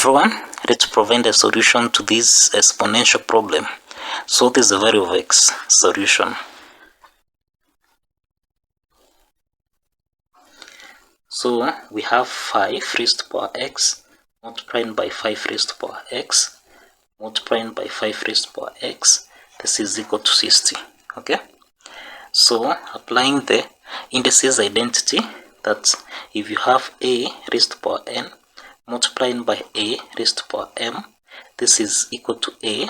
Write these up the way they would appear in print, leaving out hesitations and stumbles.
everyone, let's provide a solution to this exponential problem. So this is the value of x solution. So we have 5 raised to power x multiplied by 5 raised to power x multiplied by 5 raised to power x. This is equal to 60. Okay, so applying the indices identity, that if you have a raised to power n multiplied by a raised to power m, this is equal to a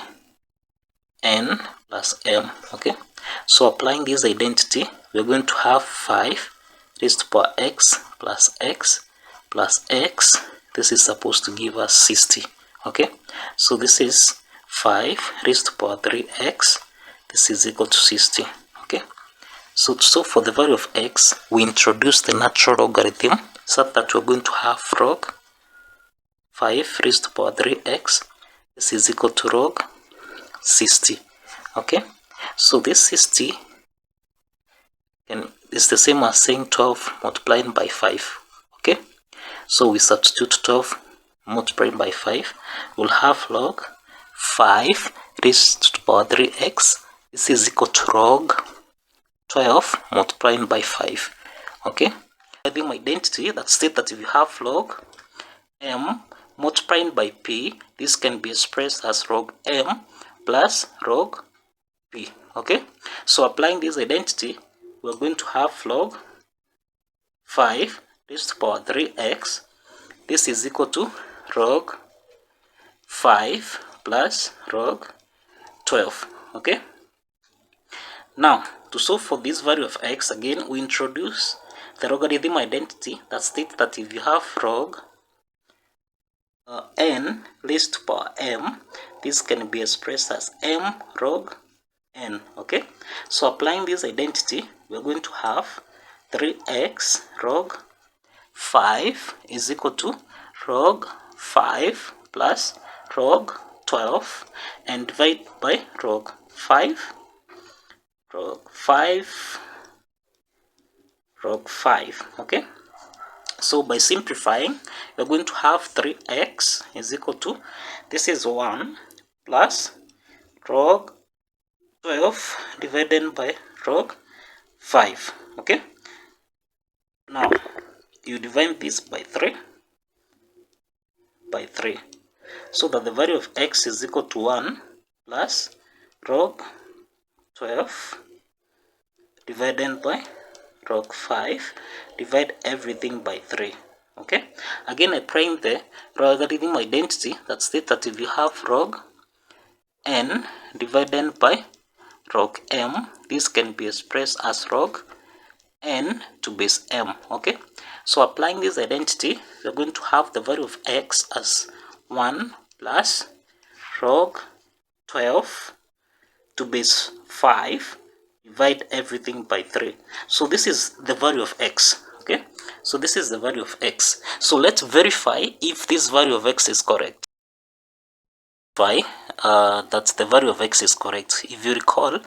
n plus m. Okay, so applying this identity, we're going to have 5 raised to power x plus x plus x. This is supposed to give us 60. Okay, so this is 5 raised to power 3x. This is equal to 60. Okay, so for the value of x, we introduce the natural logarithm such that we're going to have log 5 raised to power 3x. This is equal to log 60. Okay, so this 60 is the same as saying 12 multiplied by 5. Okay, so we substitute 12 multiplied by 5. We'll have log 5 raised to power 3x. This is equal to log 12 multiplied by 5. Okay, the identity that states that if you have log m multiplied by p, this can be expressed as log m plus log p. Okay, so applying this identity, we're going to have log 5 raised to power 3x. This is equal to log 5 plus log 12. Okay, now to solve for this value of x, again we introduce the logarithm identity that states that if you have log n raised to power m, this can be expressed as m log n. Okay, so applying this identity, we're going to have 3x log 5 is equal to log 5 plus log 12 and divide by log 5 log 5. Okay, so by simplifying, we're going to have 3x is equal to, this is 1 plus log 12 divided by log 5. Okay, now you divide this by 3 so that the value of x is equal to 1 plus log 12 divided by log 5, divide everything by 3. Okay, again applying the logarithm identity that states that if you have log n divided by log m, this can be expressed as log n to base m. Okay, so applying this identity, we're going to have the value of x as 1 plus log 12 to base 5, divide everything by 3. So this is the value of x. Okay, so this is the value of x. So let's verify if this value of x is correct. That the value of x is correct. If you recall,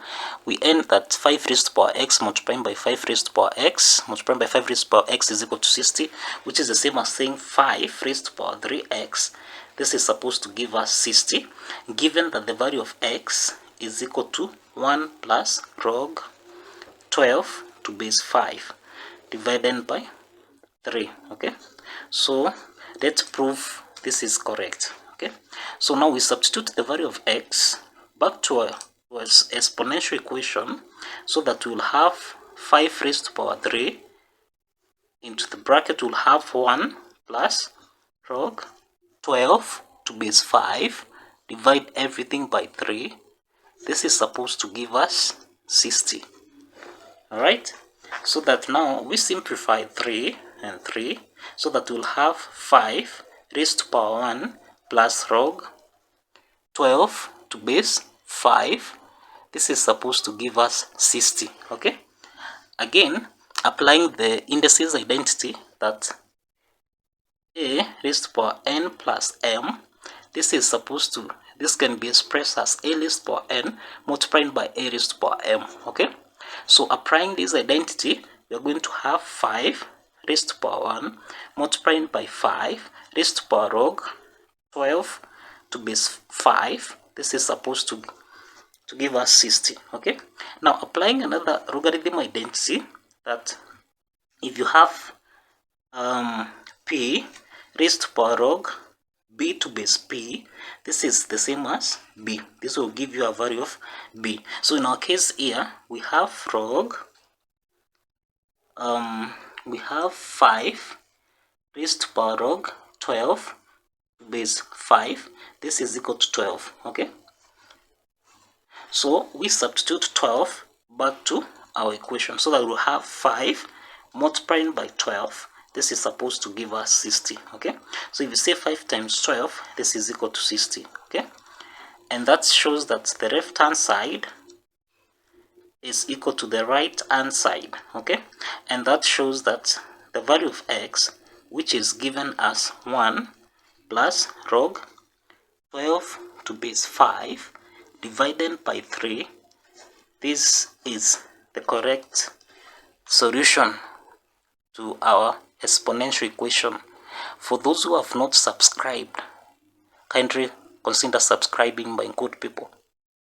we end that 5 raised to power x multiplied by 5 raised to power x multiplied by 5 raised to power x is equal to 60, which is the same as saying 5 raised to power 3x. This is supposed to give us 60, given that the value of x is equal to 1 plus log 12 to base 5 divided by 3. Okay, so let's prove this is correct. Okay, so now we substitute the value of x back to our exponential equation, so that we'll have 5 raised to power 3 into the bracket. We'll have 1 plus log 12 to base 5, divide everything by 3. This is supposed to give us 60. Alright, so that now we simplify 3 and 3, so that we'll have 5 raised to power 1 plus log 12 to base 5. This is supposed to give us 60. Okay, again applying the indices identity, that a raised to power n plus m, this can be expressed as a raised to power n multiplied by a raised to power m. Okay, so applying this identity, we are going to have 5 raised to power 1 multiplied by 5 raised to power log 12 to base 5. This is supposed to give us 60. Okay, now applying another logarithm identity, that if you have p raised to power log b to base p, this is the same as b. This will give you a value of b. So in our case here, we have log we have 5 raised to power log 12 to base 5. This is equal to 12. Okay, so we substitute 12 back to our equation so that we'll have 5 multiplying by 12. This is supposed to give us 60. Okay, so if you say 5 times 12, this is equal to 60. Okay, and that shows that the left hand side is equal to the right hand side. Okay, and that shows that the value of x, which is given as 1 plus log 12 to base 5 divided by 3, this is the correct solution to our exponential equation. For those who have not subscribed, kindly consider subscribing, by good people.